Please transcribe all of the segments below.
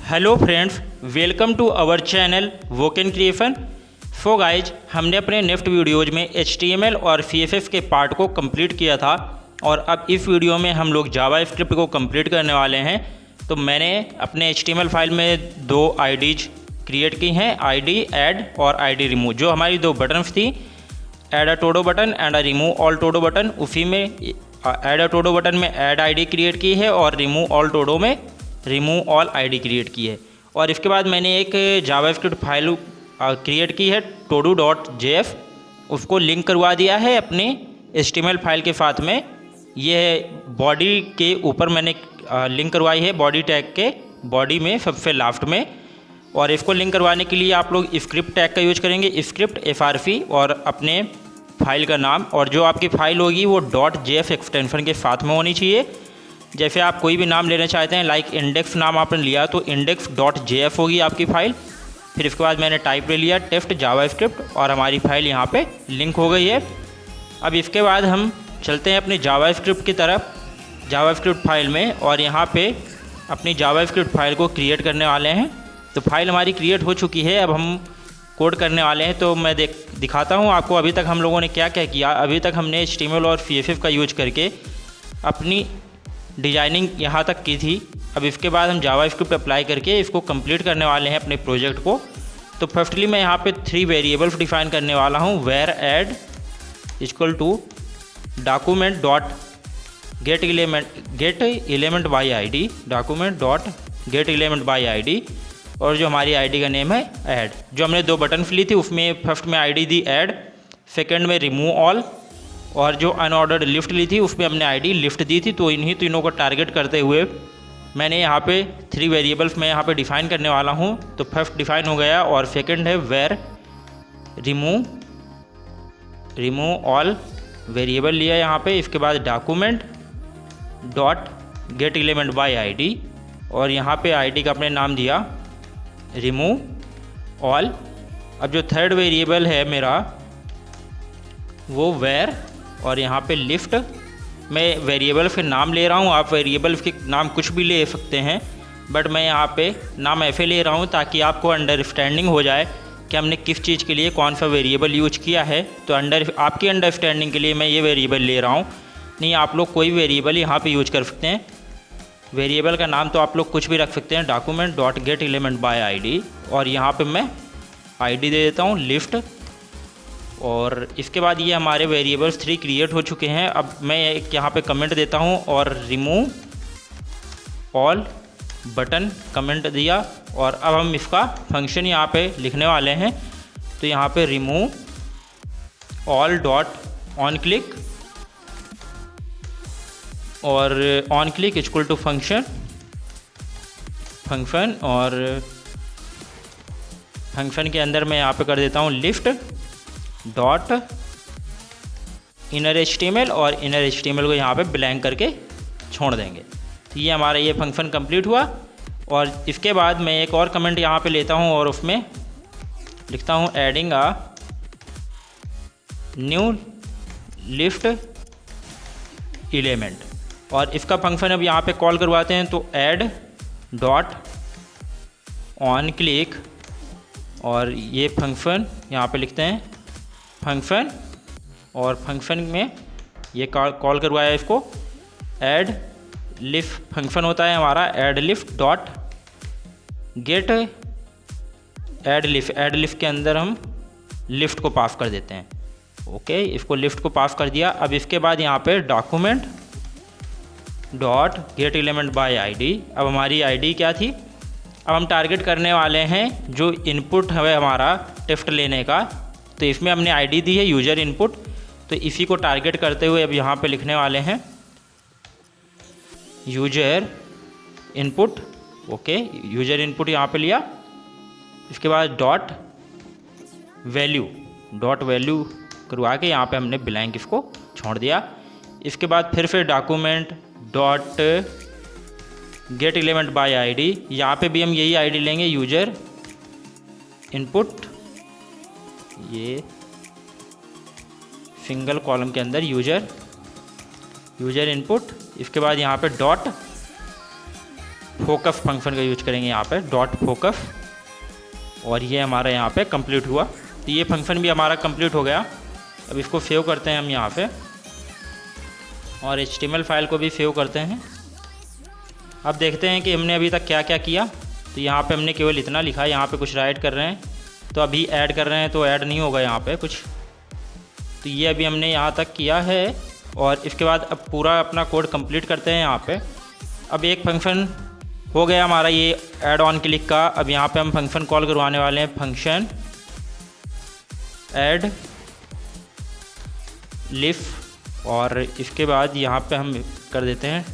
Hello friends, welcome to our channel वोकेन creation. So guys, हमने अपने नेक्स्ट वीडियोज़ में HTML और CSS के पार्ट को कंप्लीट किया था और अब इस वीडियो में हम लोग जावा स्क्रिप्ट को कंप्लीट करने वाले हैं। तो मैंने अपने HTML फाइल में दो IDs क्रिएट की हैं, ID ऐड और ID रिमूव। जो हमारी दो बटन्स थी, add a to-do button and a remove all to-do button, उसी में ऐड अ टोडो बटन में ऐड ID क्रिएट की है और रिमूव ऑल टोडो में रिमूव ऑल ID क्रिएट की है। और इसके बाद मैंने एक जावास्क्रिप्ट फाइल क्रिएट की है todo.js, उसको लिंक करवा दिया है अपने HTML फाइल के साथ में। ये बॉडी के ऊपर मैंने लिंक करवाई है, बॉडी टैग के बॉडी में सबसे लास्ट में। और इसको लिंक करवाने के लिए आप लोग स्क्रिप्ट टैग का यूज करेंगे, स्क्रिप्ट FRC, और अपने फाइल का नाम, और जो आपकी फाइल होगी वो .js एक्सटेंशन के साथ में होनी चाहिए। जैसे आप कोई भी नाम लेना चाहते हैं, लाइक इंडेक्स नाम आपने लिया तो index.js होगी आपकी फ़ाइल। फिर इसके बाद मैंने टाइप ले लिया टेस्ट जावास्क्रिप्ट और हमारी फ़ाइल यहाँ पे लिंक हो गई है। अब इसके बाद हम चलते हैं अपनी जावास्क्रिप्ट की तरफ, जावास्क्रिप्ट फाइल में, और यहाँ पे अपनी जावास्क्रिप्ट फाइल को क्रिएट करने वाले हैं। तो फाइल हमारी क्रिएट हो चुकी है, अब हम कोड करने वाले हैं। तो मैं दिखाता हूँ आपको अभी तक हम लोगों ने क्या क्या किया। अभी तक हमने HTML और CSS का यूज करके अपनी डिजाइनिंग यहाँ तक की थी। अब इसके बाद हम जावास्क्रिप्ट अप्लाई करके इसको कंप्लीट करने वाले हैं अपने प्रोजेक्ट को। तो फर्स्टली मैं यहाँ पे 3 वेरिएबल्स डिफाइन करने वाला हूँ, var add equal to document dot get element by ID, document dot get element by ID, और जो हमारी ID का नेम है ऐड। जो हमने 2 बटन्स ली थी उसमें फर्स्ट में ID दी ऐड, सेकेंड में रिमूव ऑल, और जो अनऑर्डर्ड लिफ्ट ली थी उसमें हमने ID लिफ्ट दी थी। तो इन्हीं तीनों को टारगेट करते हुए मैंने यहाँ पे 3 वेरिएबल्स मैं यहाँ पे डिफ़ाइन करने वाला हूँ। तो फर्स्ट डिफ़ाइन हो गया, और सेकंड है वेर रिमूव ऑल वेरिएबल लिया यहाँ पे। इसके बाद document dot get element by ID, और यहाँ पे ID का अपने नाम दिया रिमूव ऑल। अब जो थर्ड वेरिएबल है मेरा वो वेर, और यहाँ पे लिफ्ट। मैं वेरिएबल के नाम ले रहा हूँ, आप वेरिएबल के नाम कुछ भी ले सकते हैं, बट मैं यहाँ पे नाम ऐसे ले रहा हूँ ताकि आपको अंडरस्टैंडिंग हो जाए कि हमने किस चीज़ के लिए कौन सा वेरिएबल यूज किया है। तो आपकी अंडरस्टैंडिंग के लिए मैं ये वेरिएबल ले रहा हूँ। नहीं, आप लोग कोई वेरिएबल यहाँ पे यूज कर सकते हैं। वेरिएबल का नाम तो आप लोग कुछ भी रख सकते हैं, document dot get element by ID, और यहाँ पर मैं ID दे देता हूँ लिफ्ट। और इसके बाद ये हमारे वेरिएबल्स 3 क्रिएट हो चुके हैं। अब मैं एक यहाँ पे कमेंट देता हूँ और रिमूव ऑल बटन कमेंट दिया, और अब हम इसका फंक्शन यहाँ पे लिखने वाले हैं। तो यहाँ पे remove all dot on click, और on click equal to function, और फंक्शन के अंदर मैं यहाँ पे कर देता हूँ लिफ्ट डॉट इनर HTML, और इनर HTML को यहाँ पे ब्लैंक करके छोड़ देंगे। तो ये हमारा ये फंक्शन कंप्लीट हुआ। और इसके बाद मैं एक और कमेंट यहाँ पे लेता हूँ और उसमें लिखता हूँ adding a new list element, और इसका फंक्शन अब यहाँ पे कॉल करवाते हैं। तो ऐड डॉट ऑन क्लिक, और ये फंक्शन यहाँ पे लिखते हैं फंक्शन, और फंक्शन में ये कॉल करवाया इसको ऐड लिफ्ट। फंक्शन होता है हमारा add lift dot gate add lift के अंदर हम लिफ्ट को पास कर देते हैं। ओके, इसको लिफ्ट को पास कर दिया। अब इसके बाद यहाँ पे document dot get element by ID। अब हमारी ID क्या थी, अब हम टारगेट करने वाले हैं जो इनपुट है हमारा टेस्ट लेने का। तो इसमें हमने ID दी है यूज़र इनपुट, तो इसी को टारगेट करते हुए अब यहाँ पे लिखने वाले हैं user input. Okay, user input यहाँ पे लिया। इसके बाद डॉट वैल्यू करवा के यहाँ पे हमने ब्लैंक इसको छोड़ दिया। इसके बाद फिर से document dot get element by ID, यहाँ पे भी हम यही ID लेंगे यूज़र इनपुट, ये सिंगल कॉलम के अंदर यूज़र इनपुट। इसके बाद यहाँ पे डॉट फोकस फंक्शन का यूज करेंगे यहाँ पे, डॉट फोकस, और ये हमारा यहाँ पे कंप्लीट हुआ। तो ये फंक्शन भी हमारा कंप्लीट हो गया। अब इसको सेव करते हैं हम यहाँ पे, और HTML फाइल को भी सेव करते हैं। अब देखते हैं कि हमने अभी तक क्या क्या किया। तो यहाँ पे हमने केवल इतना लिखा, यहाँ पे कुछ राइट कर रहे हैं, तो अभी ऐड कर रहे हैं तो ऐड नहीं होगा यहाँ पे कुछ। तो ये अभी हमने यहाँ तक किया है, और इसके बाद अब पूरा अपना कोड कंप्लीट करते हैं यहाँ पे। अब एक फंक्शन हो गया हमारा ये ऐड ऑन क्लिक का। अब यहाँ पे हम फंक्शन कॉल करवाने वाले हैं, फंक्शन ऐड लिफ, और इसके बाद यहाँ पे हम कर देते हैं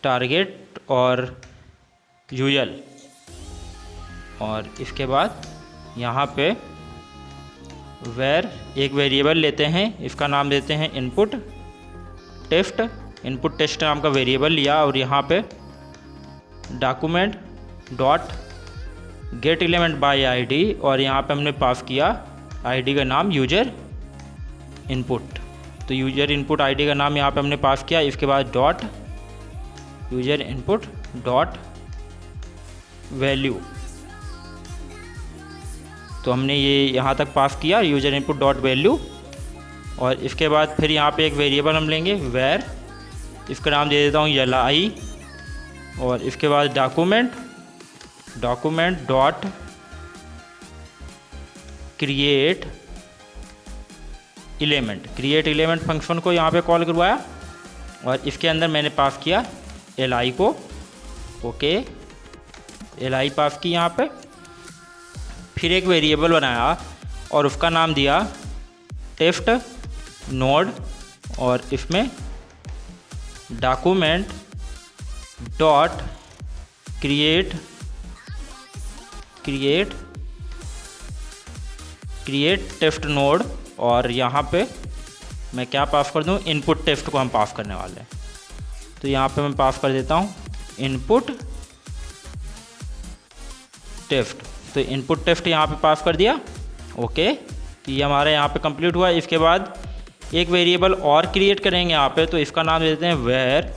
टारगेट और यूजल, और इसके बाद यहाँ पे वेर एक वेरिएबल लेते हैं, इसका नाम देते हैं इनपुट टेस्ट नाम का वेरिएबल लिया, और यहाँ पे document dot get element by ID, और यहाँ पे हमने पास किया आईडी का नाम यूजर इनपुट। तो यूजर इनपुट आईडी का नाम यहाँ पे हमने पास किया। इसके बाद dot user input dot value, तो हमने ये यहाँ तक पास किया यूजर इनपुट डॉट वैल्यू। और इसके बाद फिर यहाँ पे एक वेरिएबल हम लेंगे वेर, इसका नाम दे देता हूँ li, और इसके बाद document dot create element function को यहाँ पे कॉल करवाया, और इसके अंदर मैंने पास किया li को। ओके, li पास की यहाँ पे। फिर एक वेरिएबल बनाया और उसका नाम दिया टेस्ट नोड, और इसमें document dot create test node, और यहाँ पे मैं क्या पास कर दूँ, इनपुट टेस्ट को हम पास करने वाले हैं। तो यहाँ पे मैं पास कर देता हूँ इनपुट टेस्ट। तो इनपुट टेस्ट यहाँ पे पास कर दिया। ओके, तो ये हमारे यहाँ पे कंप्लीट हुआ। इसके बाद एक वेरिएबल और क्रिएट करेंगे यहाँ पे, तो इसका नाम देते हैं var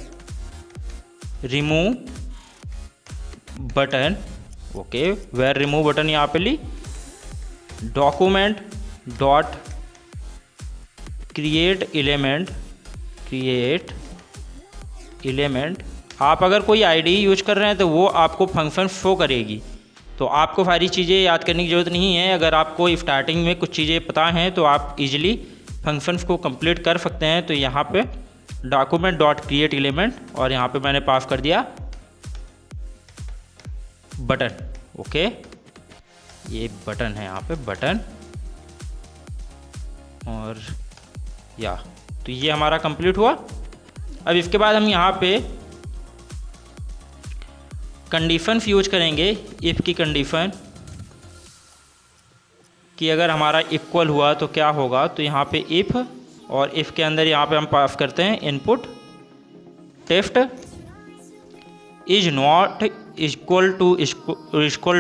remove button. Okay, var remove button यहाँ पे li, document dot create element. आप अगर कोई आईडी यूज कर रहे हैं तो वो आपको फंक्शन शो करेगी, तो आपको सारी चीज़ें याद करने की ज़रूरत नहीं है। अगर आपको स्टार्टिंग में कुछ चीज़ें पता हैं तो आप इजीली फंक्शंस को कंप्लीट कर सकते हैं। तो यहाँ पे डॉक्यूमेंट डॉट क्रिएट एलिमेंट, और यहाँ पे मैंने पास कर दिया बटन। ओके, ये बटन है यहाँ पे, बटन, और तो ये हमारा कंप्लीट हुआ। अब इसके बाद हम यहाँ पे कंडीशंस यूज करेंगे, इफ़ की कंडीशन कि अगर हमारा इक्वल हुआ तो क्या होगा। तो यहाँ पे इफ़, और इफ़ के अंदर यहाँ पे हम पास करते हैं input test is not equal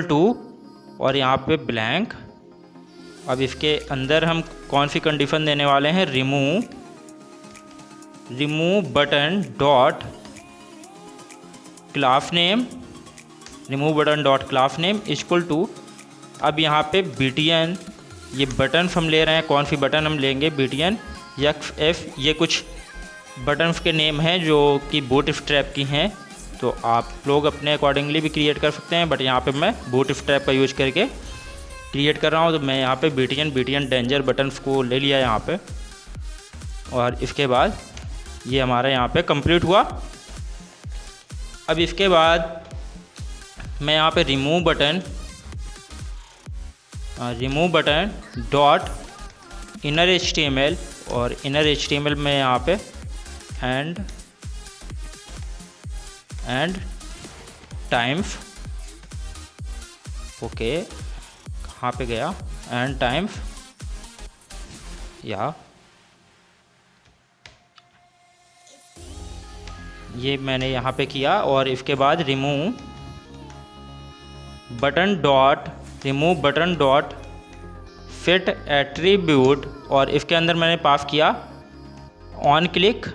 to, और यहाँ पे ब्लैंक। अब इसके अंदर हम कौन सी कंडीशन देने वाले हैं, remove button dot class name equal to. अब यहाँ पे btn, ये बटन हम ले रहे हैं, कौन सी बटन हम लेंगे, btn xf, ये कुछ बटन्स के नेम हैं जो कि बूटस्ट्रैप की हैं। तो आप लोग अपने अकॉर्डिंगली भी क्रिएट कर सकते हैं, बट यहाँ पे मैं बूटस्ट्रैप का यूज करके क्रिएट कर रहा हूँ। तो मैं यहाँ पे btn डेंजर बटन्स को ले लिया यहाँ पे, और इसके बाद ये हमारा यहाँ पे कंप्लीट हुआ। अब इसके बाद मैं यहाँ पे remove button dot inner HTML, और इनर HTML में यहाँ पे एंड टाइम्स। ओके, कहाँ पे गया, एंड टाइम्स, ये मैंने यहाँ पे किया। और इसके बाद remove button dot set attribute, और इसके अंदर मैंने पास किया on click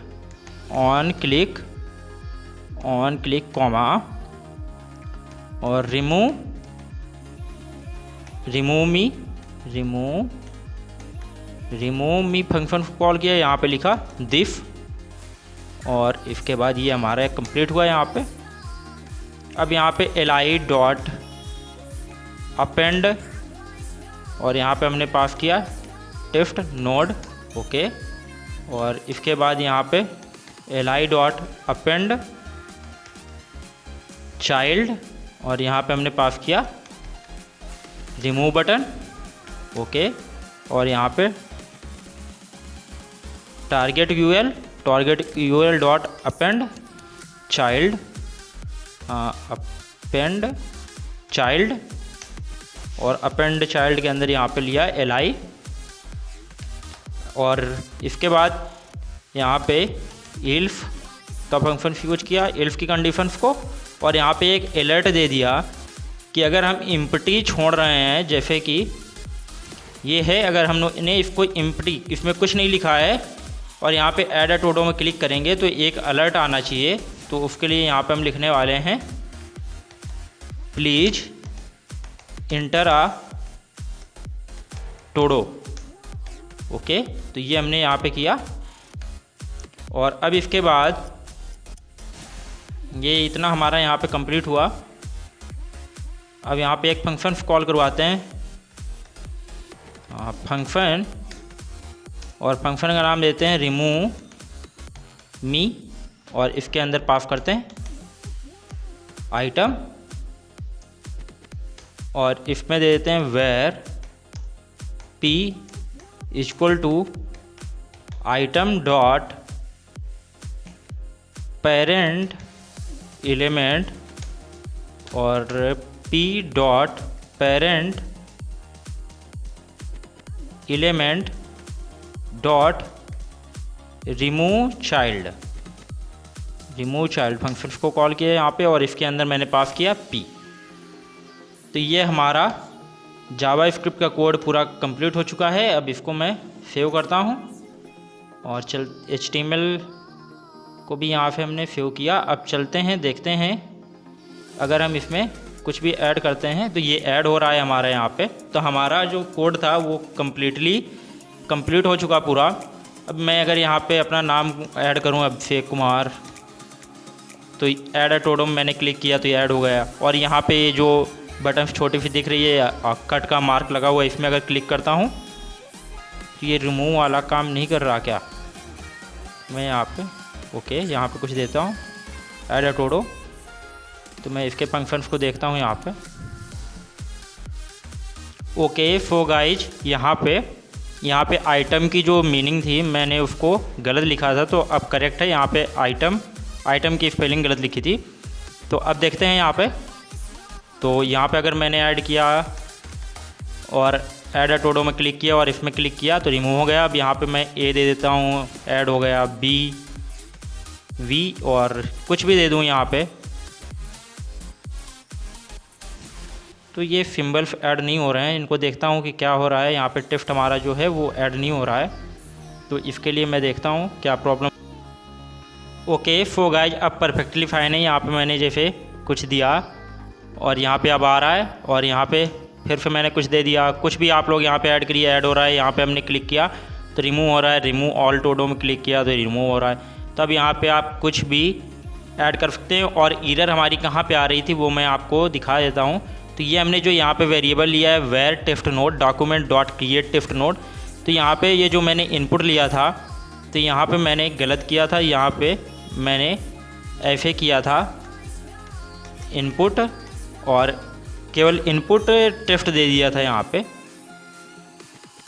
on click comma और रिमूव मी फंक्शन कॉल किया, यहाँ पे लिखा दिफ और इसके बाद ये हमारा कंप्लीट हुआ यहाँ पे। अब यहाँ पे li डॉट अपेंड और यहाँ पे हमने पास किया टिफ्ट नोड, ओके। और इसके बाद यहाँ पे li डॉट अपेंड चाइल्ड और यहाँ पे हमने पास किया रिमूव बटन, ओके। और यहाँ पे target UL dot append child और अपेंड चाइल्ड के अंदर यहाँ पे लिया li और इसके बाद यहाँ पे इल्फ का फंक्शन यूज किया, इल्फ की कंडीशंस को, और यहाँ पे एक अलर्ट दे दिया कि अगर हम इम्पटी छोड़ रहे हैं, जैसे कि ये है, अगर हमने इसको इम्पटी, इसमें कुछ नहीं लिखा है और यहाँ पे ऐड अ टोडो में क्लिक करेंगे तो एक अलर्ट आना चाहिए। तो उसके लिए यहाँ पे हम लिखने वाले हैं please inter a to-do, okay. तो ये हमने यहाँ पे किया और अब इसके बाद ये इतना हमारा यहाँ पे कंप्लीट हुआ। अब यहाँ पे एक फंक्शन कॉल करवाते हैं, फंक्शन, और फंक्शन का नाम देते हैं रिमूव मी और इसके अंदर पास करते हैं आइटम और इसमें दे देते हैं var p equal to item dot parent element और p dot parent element dot remove child function को कॉल किया यहाँ पे और इसके अंदर मैंने पास किया p। तो ये हमारा जावा स्क्रिप्ट का कोड पूरा कंप्लीट हो चुका है। अब इसको मैं सेव करता हूँ और HTML को भी यहाँ पे हमने सेव किया। अब चलते हैं, देखते हैं अगर हम इसमें कुछ भी ऐड करते हैं तो ये ऐड हो रहा है हमारा यहाँ पे। तो हमारा जो कोड था वो कंप्लीट हो चुका पूरा। अब मैं अगर यहाँ पे अपना नाम ऐड करूँ अभिषेक कुमार, तो ऐड अ टोडो में मैंने क्लिक किया तो ये ऐड हो गया। और यहाँ पे जो बटन छोटी सी दिख रही है, कट का मार्क लगा हुआ है, इसमें अगर क्लिक करता हूँ तो ये रिमूव वाला काम नहीं कर रहा क्या। मैं यहाँ पे ओके, यहाँ पे कुछ देता हूँ ऐड अ टोडो, तो मैं इसके फंक्शंस को देखता हूँ यहाँ पे। ओके सो गाइज, यहाँ पे आइटम की जो मीनिंग थी मैंने उसको गलत लिखा था, तो अब करेक्ट है। यहाँ पे आइटम की स्पेलिंग गलत लिखी थी। तो अब देखते हैं यहाँ पे। तो यहाँ पे अगर मैंने ऐड किया और ऐड अ टोडो में क्लिक किया और इसमें क्लिक किया तो रिमूव हो गया। अब यहाँ पे मैं ए दे देता हूँ, ऐड हो गया वी और कुछ भी दे दूँ यहाँ पे। तो ये सिंबल्स ऐड नहीं हो रहे हैं, इनको देखता हूँ कि क्या हो रहा है। यहाँ पे टिफ्ट हमारा जो है वो ऐड नहीं हो रहा है, तो इसके लिए मैं देखता हूँ क्या प्रॉब्लम। ओके सो गाइज, अब परफेक्टली फाइन है। यहाँ पे मैंने जैसे कुछ दिया और यहाँ पे अब आ रहा है, और यहाँ पे फिर से मैंने कुछ दे दिया। कुछ भी आप लोग यहाँ पे ऐड करिए, ऐड हो रहा है। यहाँ पे हमने क्लिक किया तो रिमूव हो रहा है, रिमूव ऑल टोडो में क्लिक किया तो रिमूव हो रहा है। तो अब यहाँ पे आप कुछ भी ऐड कर सकते हैं। और एरर हमारी कहाँ पे आ रही थी वो मैं आपको दिखा देता हूँ। तो ये हमने जो यहाँ पे वेरिएबल लिया है var text node document dot create text node, तो यहाँ पे ये जो मैंने इनपुट लिया था तो यहाँ पे मैंने गलत किया था। यहाँ पे मैंने ऐसे किया था इनपुट और केवल इनपुट टिफ्ट दे दिया था यहाँ पे,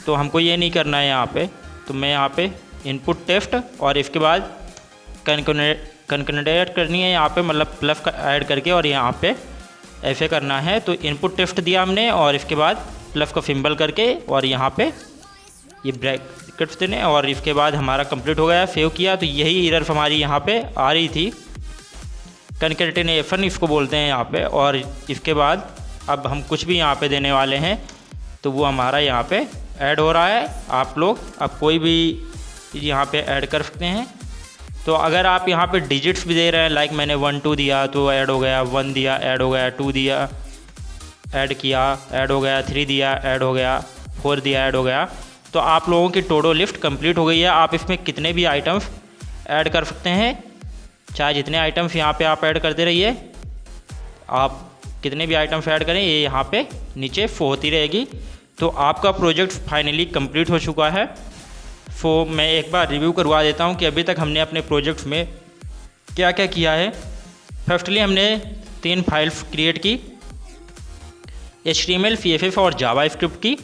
तो हमको ये नहीं करना है यहाँ पे। तो मैं यहाँ पे इनपुट टिफ्ट और इसके बाद कंकनेट करनी है यहाँ पे, मतलब प्लस का ऐड करके और यहाँ पे ऐसे करना है। तो इनपुट टिफ्ट दिया हमने और इसके बाद प्लस का सिंबल करके और यहाँ पे ये ब्रैकेट्स देने, और इसके बाद हमारा कंप्लीट हो गया। सेव किया तो यही एरर हमारी यहाँ पे आ रही थी, कंकैटिनेशन इसको बोलते हैं यहाँ पे। और इसके बाद अब हम कुछ भी यहाँ पे देने वाले हैं तो वो हमारा यहाँ पे ऐड हो रहा है। आप लोग अब कोई भी यहाँ पे ऐड कर सकते हैं। तो अगर आप यहाँ पे डिजिट्स भी दे रहे हैं, लाइक मैंने 1 2 दिया तो ऐड हो गया, 1 दिया ऐड हो गया, 2 दिया ऐड किया ऐड हो गया, 3 दिया ऐड हो गया, 4 दिया ऐड हो गया, तो आप लोगों की टोडो लिस्ट कंप्लीट हो गई है। आप इसमें कितने भी आइटम्स ऐड कर सकते हैं, चाहे जितने आइटम्स यहाँ पे आप ऐड करते रहिए, आप कितने भी आइटम्स ऐड करें ये यहाँ पे नीचे शो होती रहेगी। तो आपका प्रोजेक्ट फाइनली कंप्लीट हो चुका है। सो मैं एक बार रिव्यू करवा देता हूँ कि अभी तक हमने अपने प्रोजेक्ट्स में क्या क्या किया है। फर्स्टली हमने 3 फाइल्स क्रिएट की, HTML, CSS और जावास्क्रिप्ट की,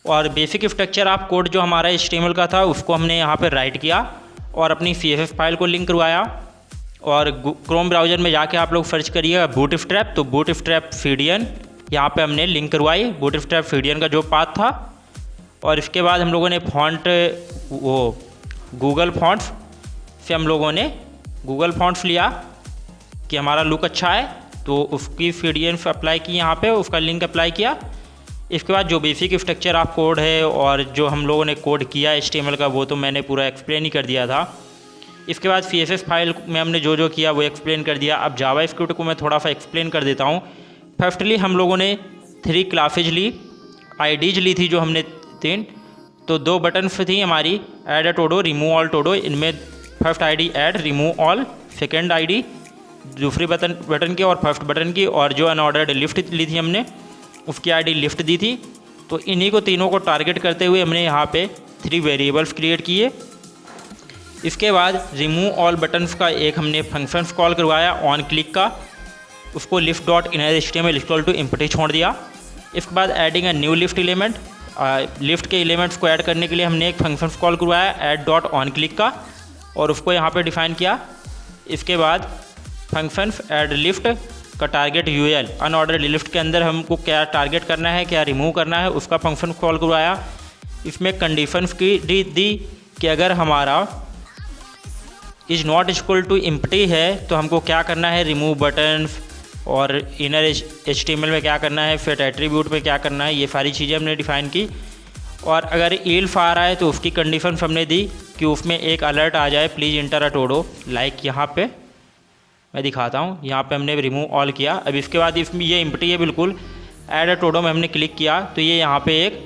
और बेसिक स्ट्रक्चर ऑफ कोड जो हमारा HTML का था उसको हमने यहाँ पर राइट किया और अपनी CSS फाइल को लिंक करवाया। और क्रोम ब्राउज़र में जाके आप लोग सर्च करिएगा बूटस्ट्रैप, तो बूटस्ट्रैप फीडियन यहाँ पे हमने लिंक करवाई, बूटस्ट्रैप फीडियन का जो पाथ था। और इसके बाद हम लोगों ने फॉन्ट, वो गूगल फॉन्ट्स से हम लोगों ने गूगल फॉन्ट्स लिया कि हमारा लुक अच्छा है, तो उसकी फीडियन अप्लाई की यहाँ पे, उसका लिंक अप्लाई किया। इसके बाद जो बेसिक स्ट्रक्चर ऑफ कोड है और जो हम लोगों ने कोड किया HTML का, वो तो मैंने पूरा एक्सप्लेन ही कर दिया था। इसके बाद CSS फाइल में हमने जो जो किया वो एक्सप्लेन कर दिया। अब जावास्क्रिप्ट को मैं थोड़ा सा एक्सप्लेन कर देता हूँ। फर्स्टली हम लोगों ने 3 क्लासेज ली, IDs ली थी जो हमने 3, तो 2 बटन थी हमारी, add a to do, remove all to do. इनमें first ID add, remove all, second ID दूसरी बटन की और फर्स्ट बटन की, और जो अनऑर्डर्ड लिफ्ट ली थी हमने उसकी ID लिफ्ट दी थी। तो इन्हीं को तीनों को टारगेट करते हुए हमने यहाँ पे 3 वेरिएबल्स क्रिएट किए। इसके बाद रिमूव ऑल बटन्स का एक हमने फंक्शन कॉल करवाया ऑन क्लिक का, उसको list dot inner HTML equal to empty छोड़ दिया। इसके बाद adding a new list element, list के एलिमेंट्स को ऐड करने के लिए हमने एक फंक्शन कॉल करवाया ऐड डॉट ऑन क्लिक का, और उसको यहाँ पे डिफाइन किया। इसके बाद फंक्शन ऐड लिफ्ट का टारगेट UL, अनऑर्डर्ड लिफ्ट के अंदर हमको क्या टारगेट करना है, क्या रिमूव करना है, उसका फंक्शन कॉल करवाया। इसमें कंडीशंस की दी कि अगर हमारा is not equal to empty है तो हमको क्या करना है, रिमूव बटन, और इनर HTML में क्या करना है, फिर एट्रीब्यूट में क्या करना है, ये सारी चीज़ें हमने डिफ़ाइन की। और अगर एल्फ आ रहा है तो उसकी कंडीशन हमने दी कि उसमें एक अलर्ट आ जाए, please inter a to-do, like यहाँ पे मैं दिखाता हूँ, यहाँ पे हमने रिमूव ऑल किया। अब इसके बाद इसमें ये एम्प्टी है बिल्कुल, ऐड अ टोडो में हमने क्लिक किया तो ये यहाँ पे एक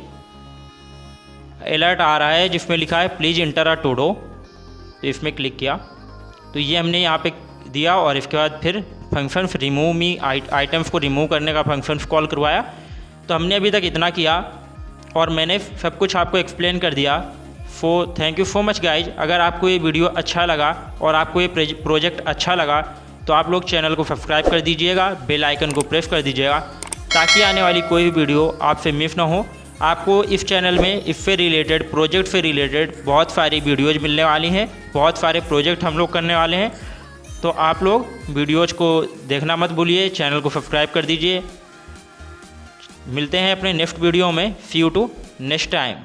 अलर्ट आ रहा है जिसमें लिखा है प्लीज़ इंटर अ टोडो, तो इसमें क्लिक किया तो ये हमने यहाँ पे दिया। और इसके बाद फिर फंक्शन रिमूव मी आइटम्स को रिमूव करने का फंक्शन कॉल करवाया। तो हमने अभी तक इतना किया और मैंने सब कुछ आपको एक्सप्लेन कर दिया। Thank you so much guys. अगर आपको ये वीडियो अच्छा लगा और आपको ये प्रोजेक्ट अच्छा लगा तो आप लोग चैनल को सब्सक्राइब कर दीजिएगा, बेल आइकन को प्रेस कर दीजिएगा ताकि आने वाली कोई भी वीडियो आपसे मिस ना हो। आपको इस चैनल में इससे रिलेटेड, प्रोजेक्ट से रिलेटेड बहुत सारी वीडियोज़ मिलने वाली हैं, बहुत सारे प्रोजेक्ट हम लोग करने वाले हैं। तो आप लोग वीडियोज़ को देखना मत भूलिए, चैनल को सब्सक्राइब कर दीजिए। मिलते हैं अपने नेक्स्ट वीडियो में। सी यू टू नेक्स्ट टाइम।